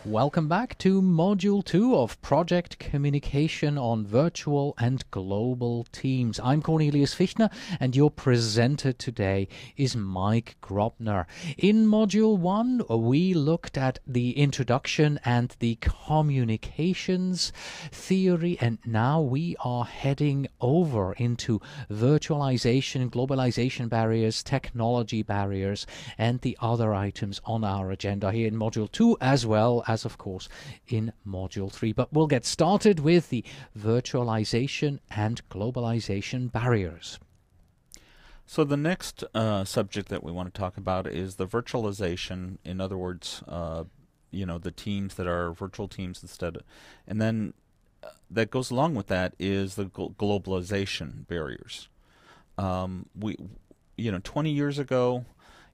Welcome back to Module 2 of Project Communication on Virtual and Global Teams. I'm Cornelius Fichtner, and your presenter today is Mike Graupner. In Module 1, we looked at the introduction and the communications theory, and now we are heading over into virtualization, globalization barriers, technology barriers, and the other items on our agenda here in Module 2, as well as, of course, in Module 3. But we'll get started with the virtualization and globalization barriers. So the next subject that we want to talk about is the virtualization. In other words, the teams that are virtual teams instead. And then that goes along with that is the globalization barriers. 20 years ago,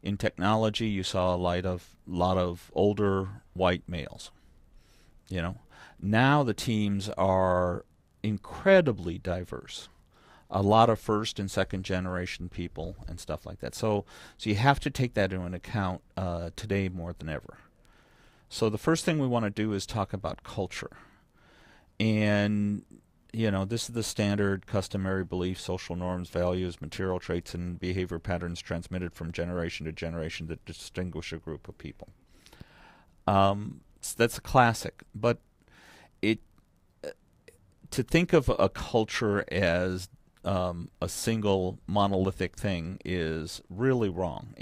in technology, you saw a lot of older white males. Now the teams are incredibly diverse. A lot of first and second generation people and stuff like that. So you have to take that into account today more than ever. So the first thing we want to do is talk about culture. And this is the standard customary beliefs, social norms, values, material traits, and behavior patterns transmitted from generation to generation that distinguish a group of people. So that's a classic. But to think of a culture as a single monolithic thing is really wrong.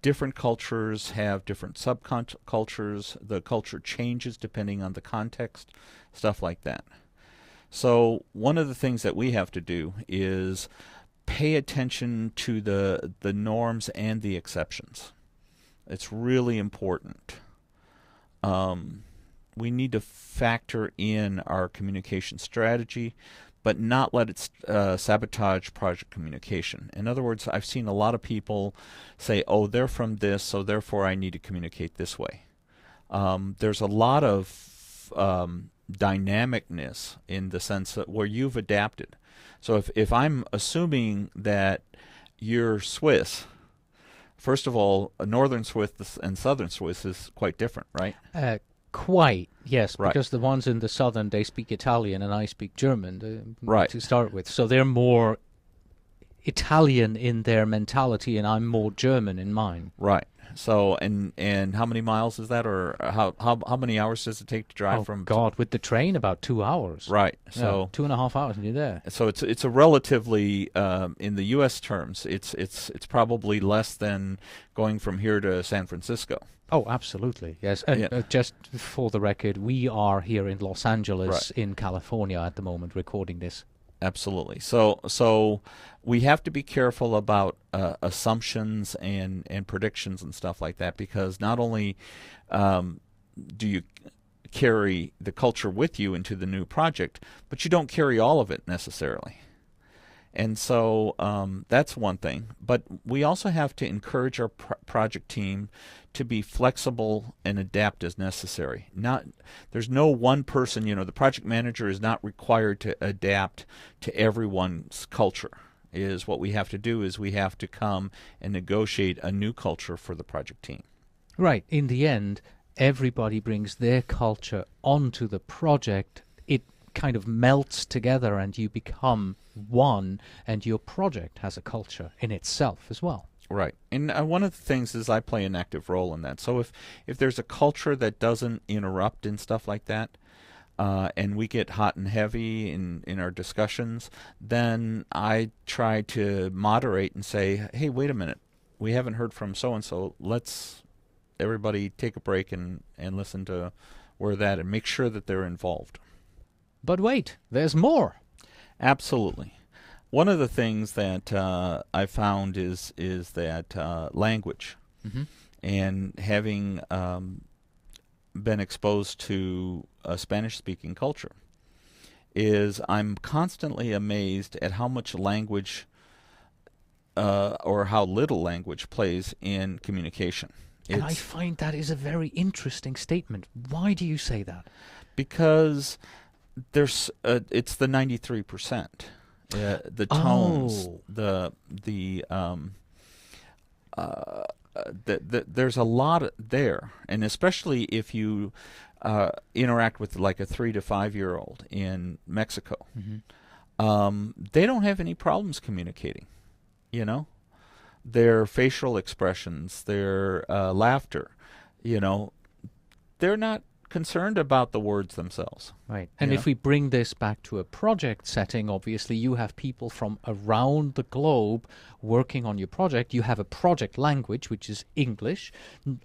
Different cultures have different subcultures. The culture changes depending on the context, stuff like that. So one of the things that we have to do is pay attention to the norms and the exceptions. It's really important. We need to factor in our communication strategy, but not let it sabotage project communication. In other words, I've seen a lot of people say, oh, they're from this, so therefore I need to communicate this way. There's a lot of dynamicness in the sense that where you've adapted. So if I'm assuming that you're Swiss, first of all, Northern Swiss and Southern Swiss is quite different, right? Quite, yes, right. Because the ones in the southern, they speak Italian and I speak German right. to start with. So they're more Italian in their mentality and I'm more German in mine. Right. So and how many miles is that, or how many hours does it take to drive from? God, with the train about 2 hours. Right. So 2.5 hours and you're there. So it's a relatively in the U.S. terms, it's probably less than going from here to San Francisco. Oh, absolutely, yes. And just for the record, we are here in Los Angeles, in California at the moment, recording this. Absolutely. So we have to be careful about assumptions and predictions and stuff like that, because not only do you carry the culture with you into the new project, but you don't carry all of it necessarily. And so that's one thing. But we also have to encourage our project team to be flexible and adapt as necessary. There's no one person, the project manager is not required to adapt to everyone's culture. What we have to do is we have to come and negotiate a new culture for the project team. Right. In the end, everybody brings their culture onto the project. It kind of melts together and you become one, and your project has a culture in itself as well. Right. And one of the things is I play an active role in that. So if there's a culture that doesn't interrupt and stuff like that, and we get hot and heavy in our discussions, then I try to moderate and say, hey, wait a minute, we haven't heard from so-and-so. Let's everybody take a break and listen to where that, and make sure that they're involved. But wait, there's more. Absolutely. One of the things that I found is that language, and having been exposed to a Spanish-speaking culture, is I'm constantly amazed at how much language or how little language plays in communication. And I find that is a very interesting statement. Why do you say that? Because it's the 93%. The tones, there's a lot there, and especially if you interact with like a 3 to 5 year old in Mexico, they don't have any problems communicating. You know, their facial expressions, their laughter, you know, they're not concerned about the words themselves. Right. And if we bring this back to a project setting, obviously you have people from around the globe working on your project. You have a project language, which is English,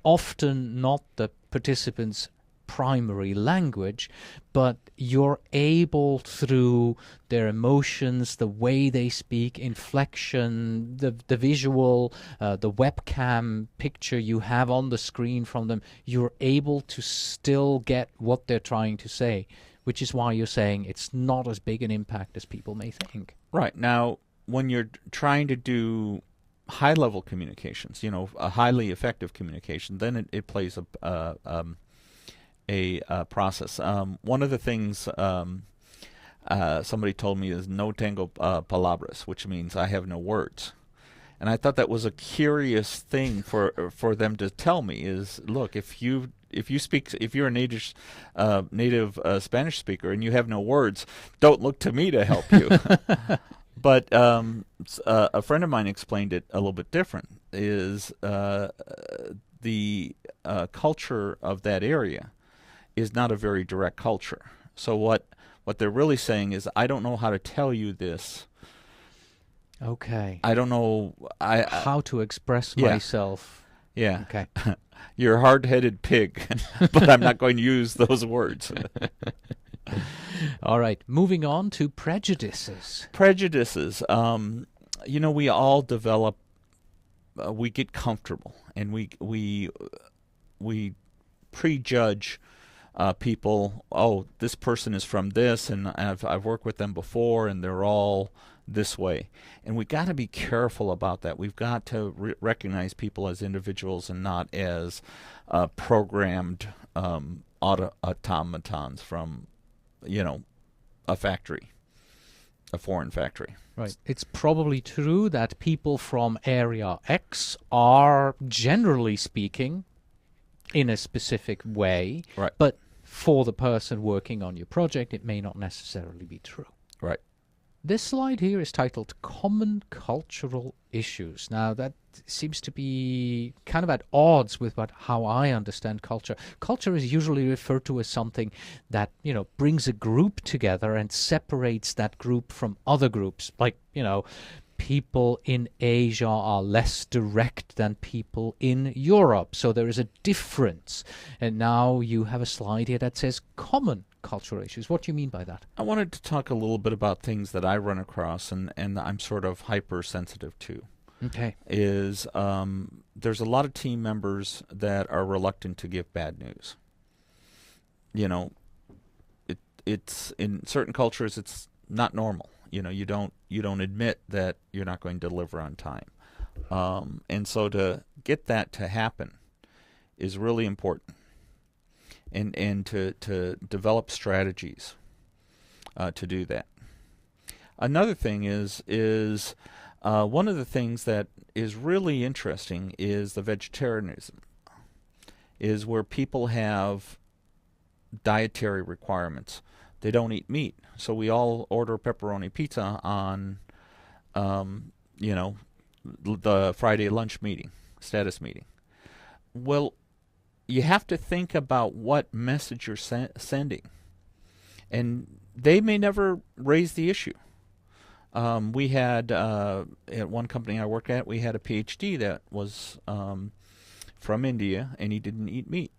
often not the participants' primary language, but you're able, through their emotions, the way they speak, inflection, the visual, the webcam picture you have on the screen from them, you're able to still get what they're trying to say, which is why you're saying it's not as big an impact as people may think. Right. Now, when you're trying to do high-level communications, you know, a highly effective communication, then it plays a process. One of the things somebody told me is no tengo palabras, which means I have no words. And I thought that was a curious thing for them to tell me is, look, if you're a native Spanish speaker and you have no words, don't look to me to help you. But a friend of mine explained it a little bit different. Is the culture of that area is not a very direct culture. So what they're really saying is, I don't know how to tell you this. Okay. I don't know how to express myself. Yeah. Okay. You're a hard-headed pig, but I'm not going to use those words. All right. Moving on to prejudices. Prejudices. You know, we all develop. We get comfortable, and we prejudge people. Oh, this person is from this, and I've worked with them before, and they're all this way. And we got to be careful about that. We've got to recognize people as individuals and not as programmed automatons from, you know, a factory, a foreign factory. Right. It's probably true that people from area X are, generally speaking, in a specific way. Right. But for the person working on your project, it may not necessarily be true. Right. This slide here is titled Common Cultural Issues. Now, that seems to be kind of at odds with how I understand culture. Culture is usually referred to as something that, you know, brings a group together and separates that group from other groups. Like, you know, people in Asia are less direct than people in Europe. So there is a difference. And now you have a slide here that says common cultural issues. What do you mean by that? I wanted to talk a little bit about things that I run across and I'm sort of hypersensitive to. Okay. Is there's a lot of team members that are reluctant to give bad news. You know, it's in certain cultures it's not normal. You know, you don't admit that you're not going to deliver on time, and so to get that to happen is really important, and to develop strategies to do that. Another thing is one of the things that is really interesting is the vegetarianism, is where people have dietary requirements. They don't eat meat, so we all order pepperoni pizza on, you know, the Friday lunch meeting, status meeting. Well, you have to think about what message you're sending, and they may never raise the issue. We had, at one company I work at, we had a PhD that was from India, and he didn't eat meat.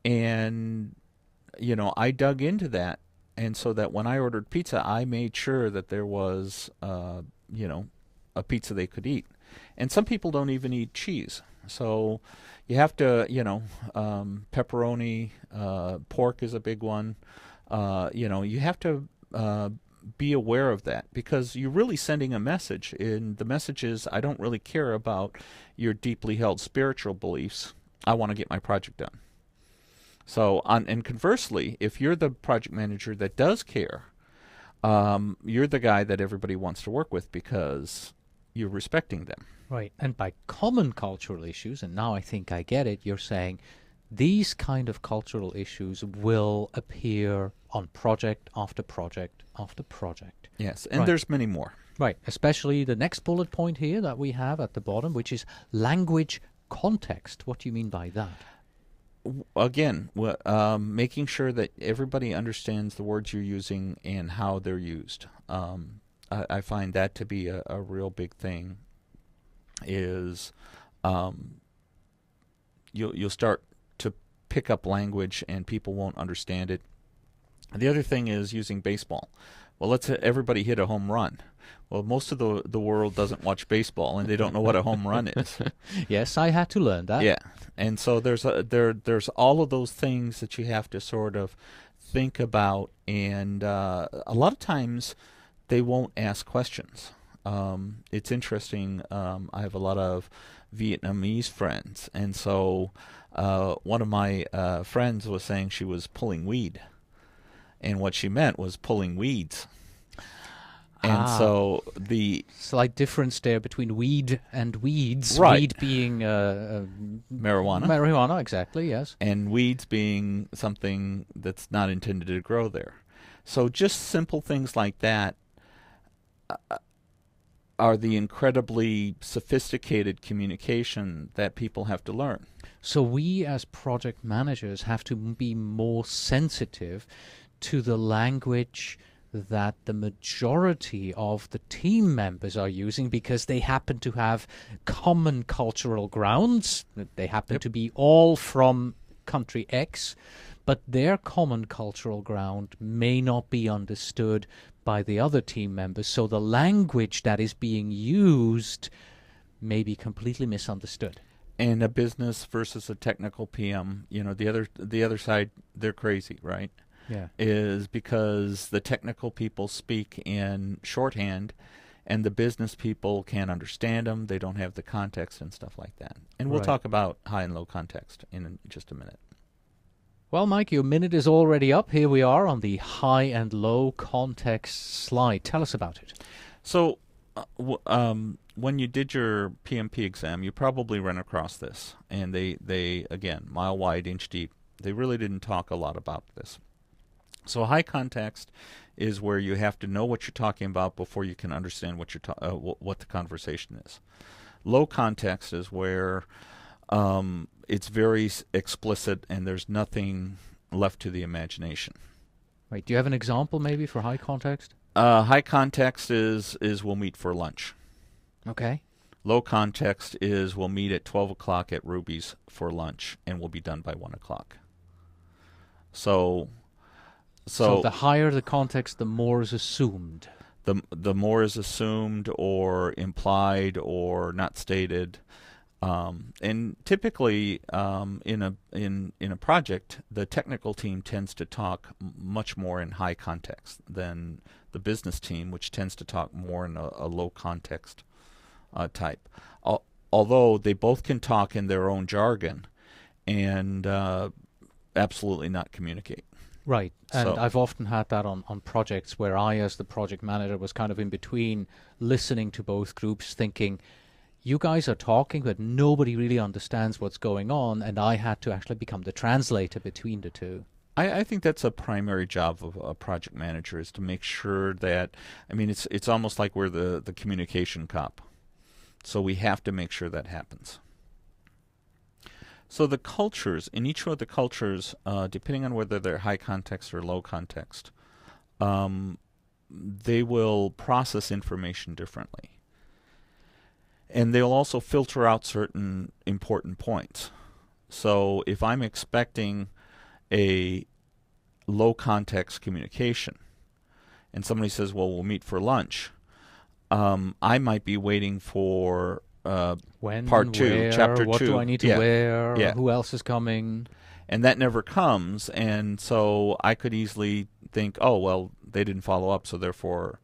And, you know, I dug into that, and so that when I ordered pizza, I made sure that there was, you know, a pizza they could eat. And some people don't even eat cheese. So you have to, you know, pepperoni, pork is a big one. You know, you have to be aware of that, because you're really sending a message, and the message is, I don't really care about your deeply held spiritual beliefs. I want to get my project done. So, and conversely, if you're the project manager that does care, you're the guy that everybody wants to work with because you're respecting them. Right. And by common cultural issues, and now I think I get it, you're saying these kind of cultural issues will appear on project after project after project. Yes, and Right. there's many more. Right. Especially the next bullet point here that we have at the bottom, which is language context. What do you mean by that? Again, making sure that everybody understands the words you're using and how they're used. I find that to be a real big thing. Is you'll start to pick up language and people won't understand it. The other thing is using baseball. Well, let's everybody hit a home run. Well, most of the world doesn't watch baseball and they don't know what a home run is. Yes, I had to learn that. Yeah, and so there's all of those things that you have to sort of think about, and a lot of times they won't ask questions. It's interesting. I have a lot of Vietnamese friends, and so one of my friends was saying she was pulling weed, and what she meant was pulling weeds. And so the slight difference there between weed and weeds. Right. Weed being marijuana. Marijuana, exactly, yes. And weeds being something that's not intended to grow there. So just simple things like that are the incredibly sophisticated communication that people have to learn. So we as project managers have to be more sensitive to the language that the majority of the team members are using, because they happen to have common cultural grounds. They happen to be all from country X, but their common cultural ground may not be understood by the other team members. So the language that is being used may be completely misunderstood. And a business versus a technical PM, the other side, they're crazy, right? Yeah. Is because the technical people speak in shorthand and the business people can't understand them. They don't have the context and stuff like that. And we'll talk about high and low context in just a minute. Well, Mike, your minute is already up. Here we are on the high and low context slide. Tell us about it. So when you did your PMP exam, you probably ran across this. And they again, mile wide, inch deep. They really didn't talk a lot about this. So high context is where you have to know what you're talking about before you can understand what what the conversation is. Low context is where it's very explicit and there's nothing left to the imagination. Right. Do you have an example maybe for high context? High context is we'll meet for lunch. Okay. Low context is we'll meet at 12 o'clock at Ruby's for lunch and we'll be done by 1 o'clock. So the higher the context, the more is assumed. The more is assumed or implied or not stated. And typically in a project, the technical team tends to talk much more in high context than the business team, which tends to talk more in a low context type. Although they both can talk in their own jargon and absolutely not communicate. Right. And So- I've often had that on projects where I, as the project manager, was kind of in between, listening to both groups, thinking, you guys are talking, but nobody really understands what's going on, and I had to actually become the translator between the two. I think that's a primary job of a project manager, is to make sure that, it's almost like we're the communication cop. So we have to make sure that happens. So the cultures, in each of the cultures, depending on whether they're high context or low context, they will process information differently. And they'll also filter out certain important points. So if I'm expecting a low context communication and somebody says, well, we'll meet for lunch, I might be waiting for When, Part 2, where, Chapter what 2. do I need to Yeah. wear? Yeah. Who else is coming? and that never comes, and so I could easily think, oh, well, they didn't follow up, so therefore,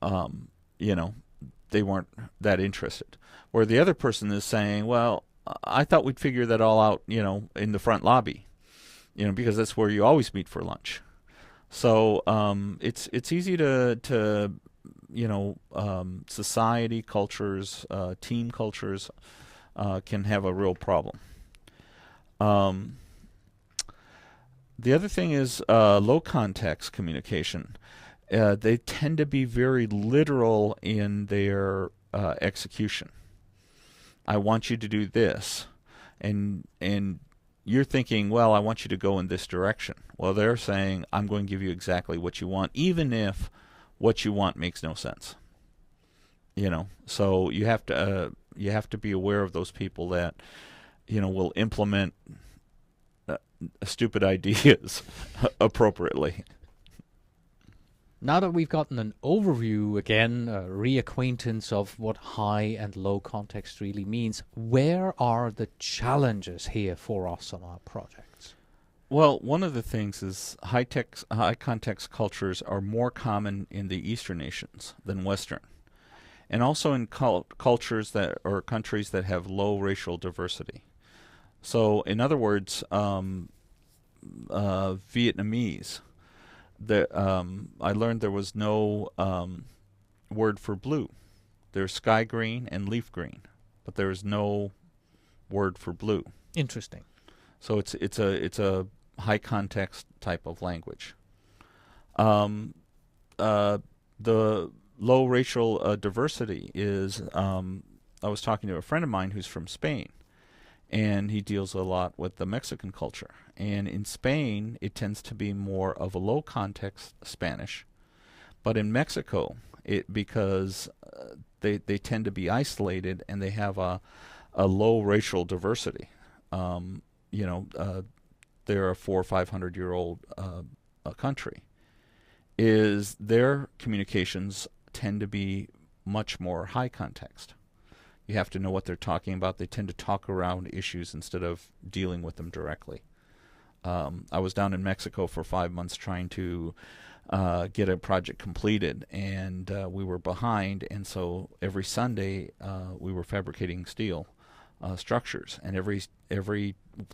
they weren't that interested. Where the other person is saying, well, I thought we'd figure that all out, in the front lobby, because that's where you always meet for lunch. So it's easy to society cultures, team cultures can have a real problem. The other thing is low context communication. They tend to be very literal in their execution. I want you to do this, and you're thinking, well, I want you to go in this direction. Well, they're saying, I'm going to give you exactly what you want, even if what you want makes no sense. So you have to be aware of those people that will implement stupid ideas appropriately. Now that we've gotten an overview again, a reacquaintance of what high and low context really means, where are the challenges here for us on our projects? Well, one of the things is high context cultures are more common in the Eastern nations than Western, and also in cultures or countries that have low racial diversity. So, in other words, Vietnamese. I learned there was no word for blue. There's sky green and leaf green, but there is no word for blue. Interesting. So it's a high context type of language. The low racial diversity is. I was talking to a friend of mine who's from Spain, and he deals a lot with the Mexican culture. And in Spain, it tends to be more of a low context Spanish, but in Mexico, because they tend to be isolated and they have a low racial diversity. They're a 400 or 500-year-old country. Is their communications tend to be much more high context. You have to know what they're talking about. They tend to talk around issues instead of dealing with them directly. I was down in Mexico for 5 months trying to get a project completed, and we were behind, and so every Sunday we were fabricating steel structures, and every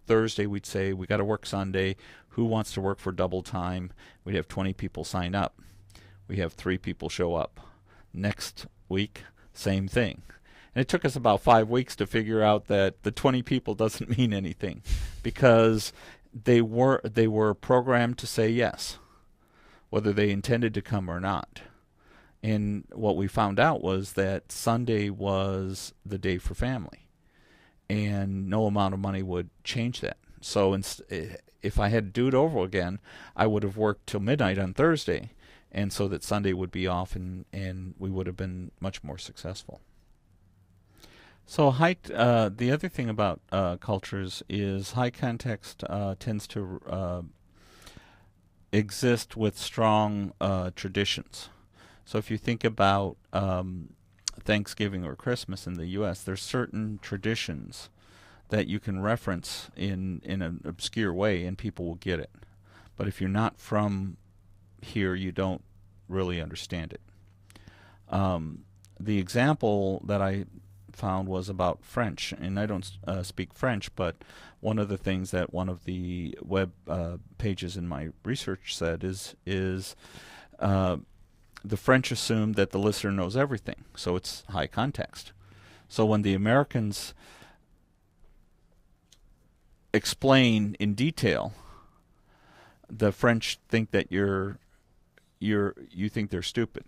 Thursday we'd say, we got to work Sunday. Who wants to work for double time? We'd have 20 people sign up. We have 3 people show up. Next week, same thing. And it took us about 5 weeks to figure out that the 20 people doesn't mean anything, because they were programmed to say yes, whether they intended to come or not. And what we found out was that Sunday was the day for family, and no amount of money would change that. So if I had to do it over again, I would have worked till midnight on Thursday, and so that Sunday would be off, and we would have been much more successful. So the other thing about cultures is high context tends to exist with strong traditions. So if you think about Thanksgiving or Christmas in the U.S., there's certain traditions that you can reference in an obscure way and people will get it. But if you're not from here, you don't really understand it. The example that I found was about French, and I don't speak French, but one of the things that one of the web pages in my research said is the French assume that the listener knows everything, so it's high context. So when the Americans explain in detail, the French think that you think they're stupid,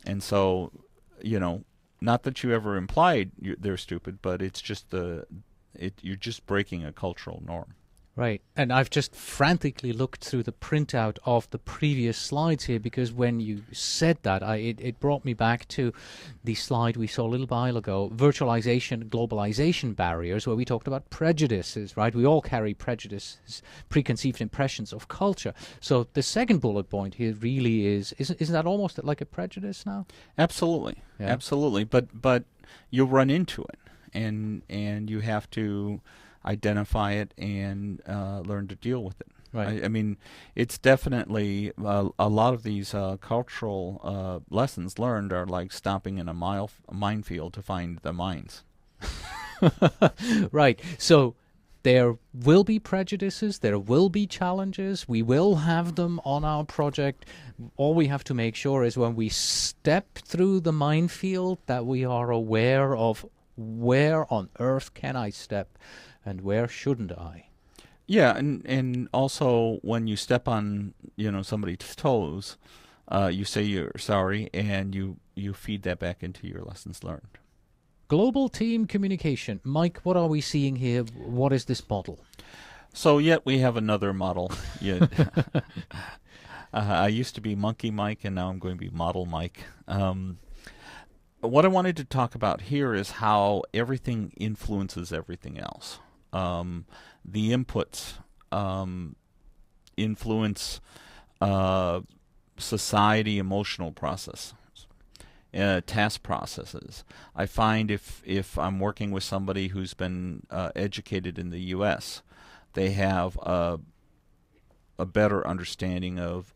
and so not that you ever implied they're stupid, but it's just you're just breaking a cultural norm. Right, and I've just frantically looked through the printout of the previous slides here, because when you said that, it brought me back to the slide we saw a little while ago, virtualization, globalization barriers, where we talked about prejudices, right? We all carry prejudices, preconceived impressions of culture. So the second bullet point here really isn't that almost like a prejudice now? Absolutely, yeah. Absolutely, but you'll run into it, and you have to identify it and learn to deal with it. Right. I mean, it's definitely a lot of these cultural lessons learned are like stomping in a minefield to find the mines. Right. So there will be prejudices, there will be challenges, we will have them on our project. All we have to make sure is when we step through the minefield that we are aware of where on earth can I step and where shouldn't I. Yeah, and also when you step on somebody's toes, you say you're sorry and you feed that back into your lessons learned. Global team communication. Mike, what are we seeing here? What is this model? So yet we have another model. I used to be Monkey Mike, and now I'm going to be Model Mike. What I wanted to talk about here is how everything influences everything else. The inputs influence society emotional process. Task processes. I find if I'm working with somebody who's been educated in the U.S., they have a better understanding of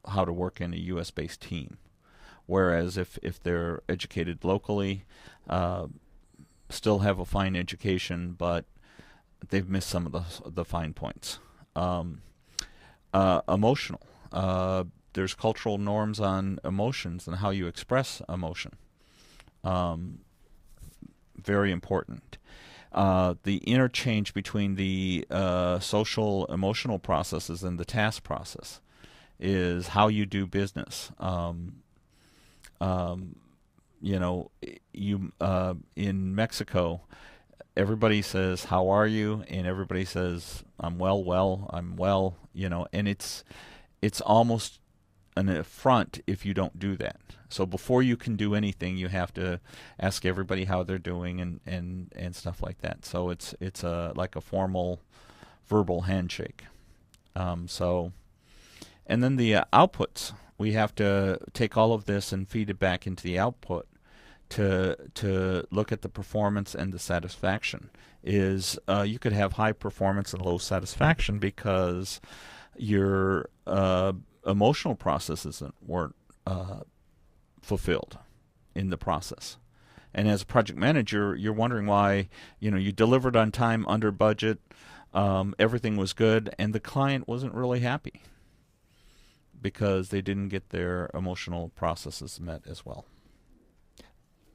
how to work in a U.S.-based team. Whereas if they're educated locally, still have a fine education, but they've missed some of the fine points. Emotional. There's cultural norms on emotions and how you express emotion. Very important. The interchange between the social emotional processes and the task process is how you do business. In Mexico, everybody says, "How are you?" and everybody says, "I'm well, I'm well," and it's almost an affront if you don't do that. So before you can do anything, you have to ask everybody how they're doing and stuff like that. So it's like a formal verbal handshake. And then the outputs, we have to take all of this and feed it back into the output to look at the performance and the satisfaction. You could have high performance and low satisfaction because your emotional processes weren't fulfilled in the process. And as a project manager, you're wondering why you delivered on time, under budget, everything was good, and the client wasn't really happy because they didn't get their emotional processes met as well.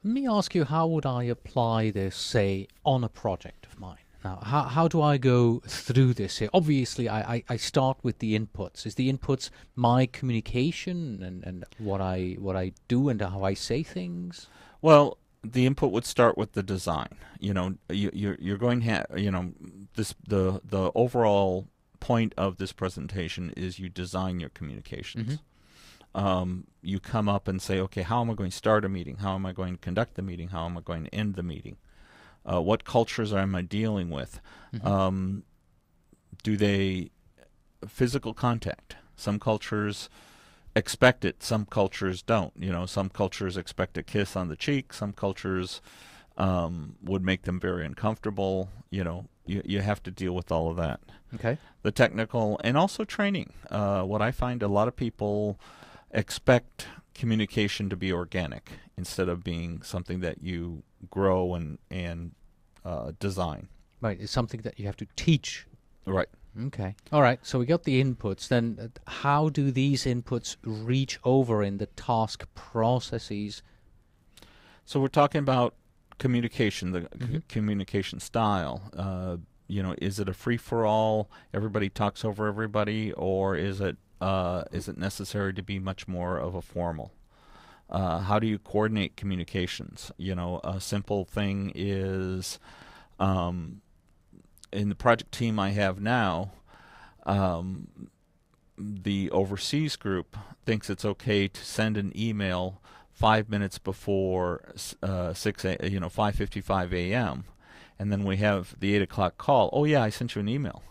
Let me ask you, how would I apply this, say, on a project of mine? Now, how do I go through this here? Obviously, I start with the inputs. Is the inputs my communication and what I do and how I say things? Well, the input would start with the design. You're going to have, the overall point of this presentation is you design your communications. Mm-hmm. You come up and say, okay, how am I going to start a meeting? How am I going to conduct the meeting? How am I going to end the meeting? What cultures am I dealing with? Mm-hmm. Do they physical contact? Some cultures expect it. Some cultures don't. Some cultures expect a kiss on the cheek. Some cultures would make them very uncomfortable. You have to deal with all of that. Okay. The technical and also training. What I find a lot of people expect communication to be organic instead of being something that you grow and design. Right, it's something that you have to teach. Right. Okay. All right, so we got the inputs. Then how do these inputs reach over in the task processes? So we're talking about communication, the communication style. Is it a free-for-all, everybody talks over everybody, or is it necessary to be much more of a formal? How do you coordinate communications? A simple thing is, in the project team I have now, the overseas group thinks it's okay to send an email 5 minutes before 5:55 a.m. and then we have the 8 o'clock call. Oh yeah, I sent you an email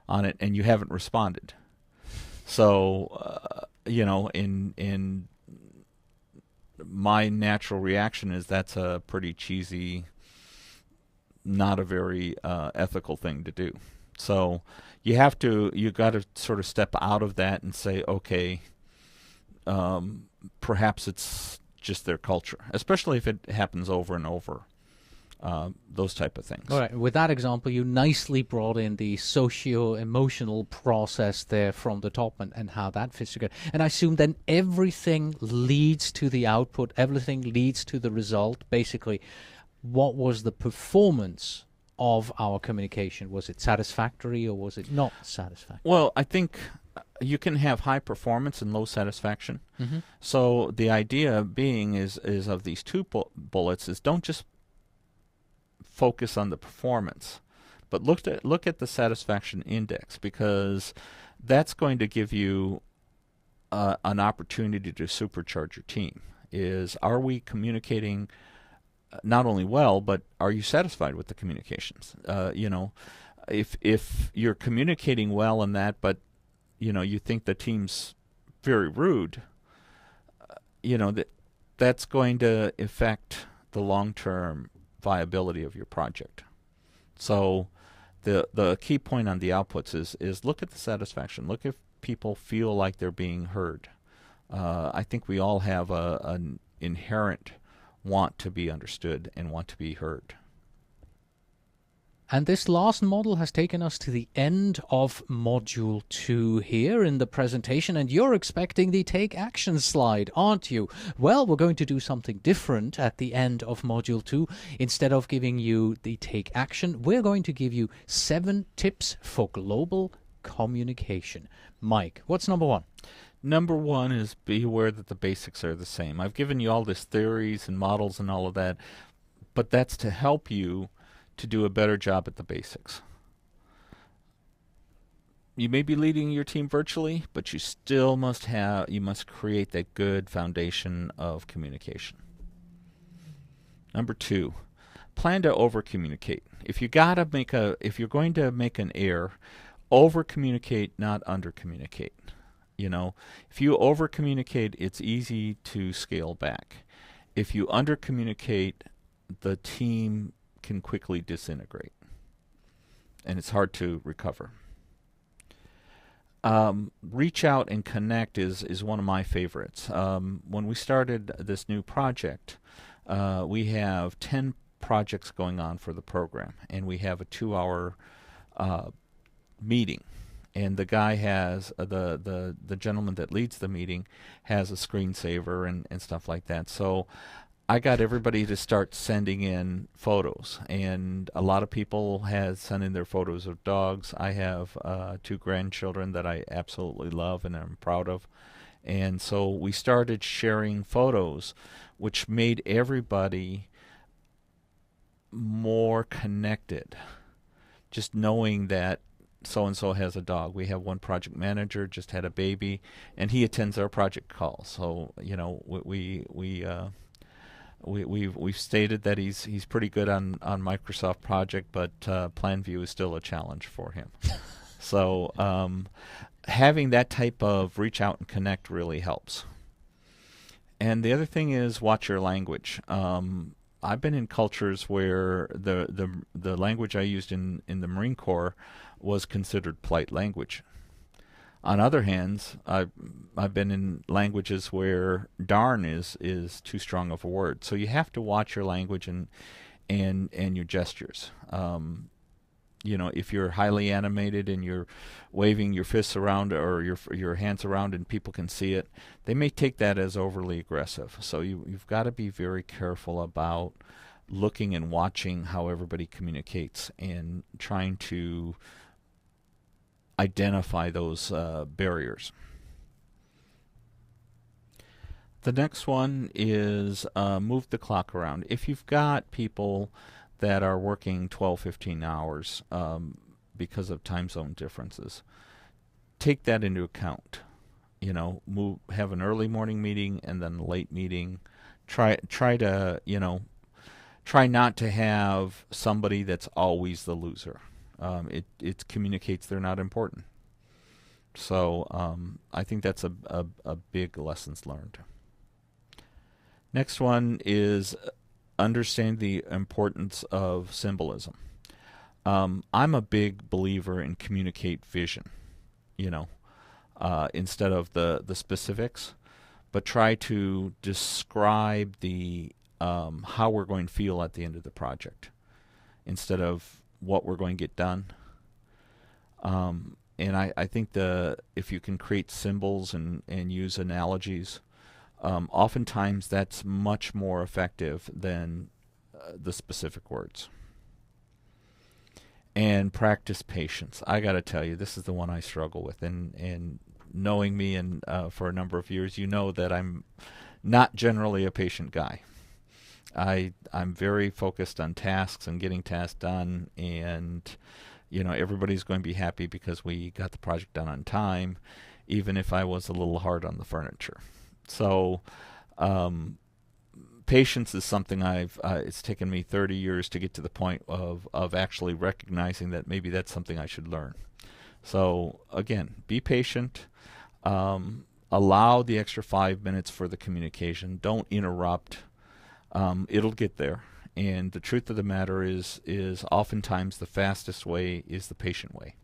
on it, and you haven't responded. So in my natural reaction is that's a pretty cheesy, not a very ethical thing to do. So you got to sort of step out of that and say, okay, perhaps it's just their culture, especially if it happens over and over. those type of things. All right. With that example, you nicely brought in the socio-emotional process there from the top and how that fits together. And I assume then everything leads to the output, everything leads to the result. Basically, what was the performance of our communication? Was it satisfactory or was it not satisfactory? Well, I think you can have high performance and low satisfaction. Mm-hmm. So the idea being is of these two bullets is don't just focus on the performance, but look at the satisfaction index, because that's going to give you an opportunity to supercharge your team. Are we communicating not only well, but are you satisfied with the communications? If you're communicating well in that, but you think the team's very rude, that's going to affect the long-term viability of your project. So the key point on the outputs is look at the satisfaction. Look if people feel like they're being heard. I think we all have an inherent want to be understood and want to be heard. And this last model has taken us to the end of Module 2 here in the presentation, and you're expecting the Take Action slide, aren't you? Well, we're going to do something different at the end of Module 2. Instead of giving you the Take Action, we're going to give you 7 tips for global communication. Mike, what's number 1? Number 1 is be aware that the basics are the same. I've given you all this theories and models and all of that, but that's to help you to do a better job at the basics. You may be leading your team virtually, but you still must create that good foundation of communication. Number 2, plan to over communicate. If you're going to make an error, over communicate, not under communicate. If you over communicate, it's easy to scale back. If you under communicate, the team can quickly disintegrate, and it's hard to recover. Reach out and connect is one of my favorites. When we started this new project, we have 10 projects going on for the program, and we have a 2-hour meeting. And the guy has the gentleman that leads the meeting has a screensaver and stuff like that. So I got everybody to start sending in photos, and a lot of people had sent in their photos of dogs. I have 2 grandchildren that I absolutely love and I'm proud of. And so we started sharing photos, which made everybody more connected. Just knowing that so-and-so has a dog. We have one project manager, just had a baby, and he attends our project calls. So, we've stated that he's pretty good on Microsoft Project, but PlanView is still a challenge for him. So having that type of reach out and connect really helps. And the other thing is watch your language. I've been in cultures where the language I used in the Marine Corps was considered polite language. On other hands, I've been in languages where darn is too strong of a word. So you have to watch your language and your gestures. If you're highly animated and you're waving your fists around or your hands around and people can see it, they may take that as overly aggressive. So you've got to be very careful about looking and watching how everybody communicates and trying to identify those barriers. The next one is move the clock around. If you've got people that are working 12, 15 hours because of time zone differences, take that into account. Have an early morning meeting and then a late meeting. Try not to have somebody that's always the loser. It communicates they're not important. So I think that's a big lessons learned. Next one is understand the importance of symbolism. I'm a big believer in communicate vision, instead of the specifics, but try to describe the how we're going to feel at the end of the project. instead of what we're going to get done. And I think if you can create symbols and use analogies, oftentimes that's much more effective than the specific words. And practice patience. I got to tell you, this is the one I struggle with. And knowing me and for a number of years, you know that I'm not generally a patient guy. I'm very focused on tasks and getting tasks done, and everybody's going to be happy because we got the project done on time, even if I was a little hard on the furniture. So patience is something it's taken me 30 years to get to the point of actually recognizing that maybe that's something I should learn. So again, be patient. Allow the extra 5 minutes for the communication. Don't interrupt. It'll get there. And the truth of the matter is oftentimes the fastest way is the patient way.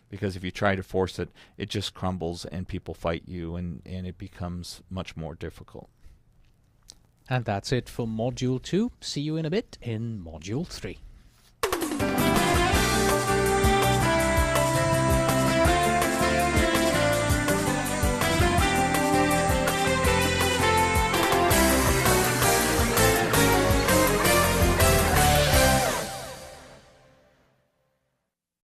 Because if you try to force it, it just crumbles and people fight you, and it becomes much more difficult. And that's it for Module 2. See you in a bit in Module 3.